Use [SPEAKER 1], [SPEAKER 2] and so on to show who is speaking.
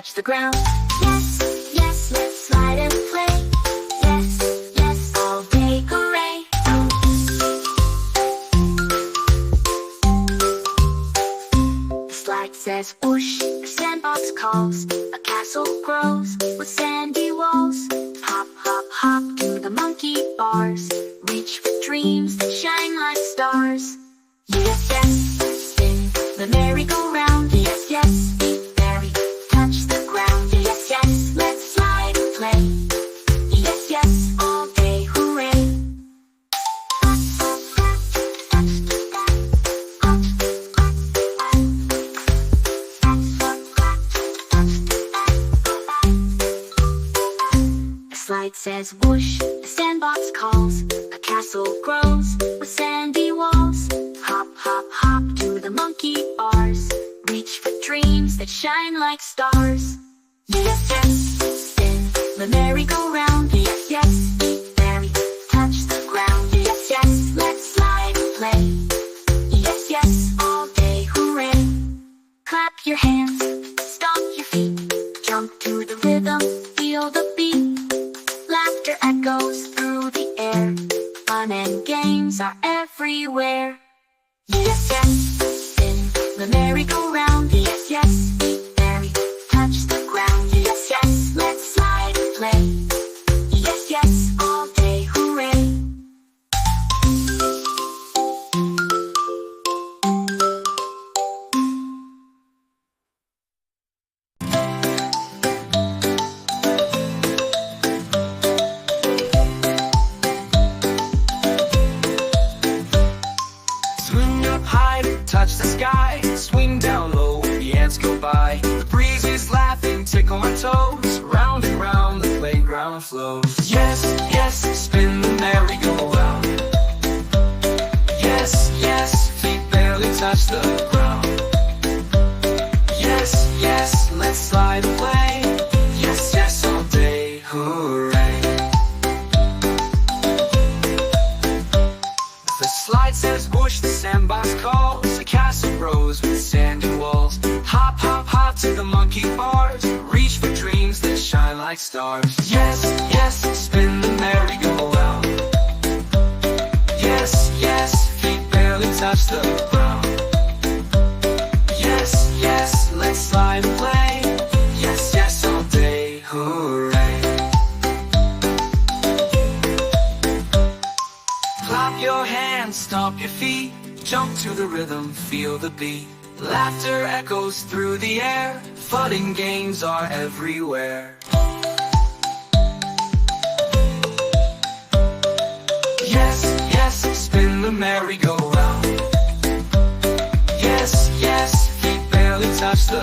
[SPEAKER 1] touch the ground. Yes, yes, let's slide and play. Yes, yes, all day hooray. The slide says whoosh, the sandbox calls, a castle grows with sandy walls. Hop, hop, hop to the monkey bars, reach for dreams that shine like stars. Yes, yes, spin the merry-go-round. Yes, yes, be merry, touch the ground. Yes, yes, let's slide and play. Yes, yes, all day hooray. The slide says whoosh, the sandbox calls, a castle grows with sandy walls. Hop, hop, hop to the monkey bars, reach for dreams that shine like stars. Yes, yes, spin the merry-go-round. Yes, yes, be merry, touch the ground. Yes, yes, let's slide and play. Yes, yes, all day hooray. Clap your hands, stomp your feet, jump to the rhythm, feel the beat. Laughter echoes through the air, fun and games are everywhere. Yes, yes, spin the merry-go-round. Yes, yes, be merry, touch the ground. Yes, yes, let's slide and play. Yes, yes, all day hooray.
[SPEAKER 2] Swing up high to touch the sky, swing down low, the ants go by. The breeze is laughing, tickle our toes, round and round the playground flows. Yes, yes, spin the merry-go-round. Yes, yes, feet barely touch the ground. Yes, yes, let's slide and play. Yes, yes, all day, hooray. The slide says whoosh, the sandbox calls, the castle grows with sandy walls. Hop, hop, hop to the monkey bars, reach for dreams that shine like stars. Yes, yes, spin the merry-go-round. Yes, yes, feet barely touch the ground. Yes, yes, let's slide and play. Yes, yes, all day, hooray. Clap your hands, stomp your feet, jump to the rhythm, feel the beat. Laughter echoes through the air, fun and games are everywhere. Yes, yes, spin the merry-go-round. Yes, yes, feet barely touch the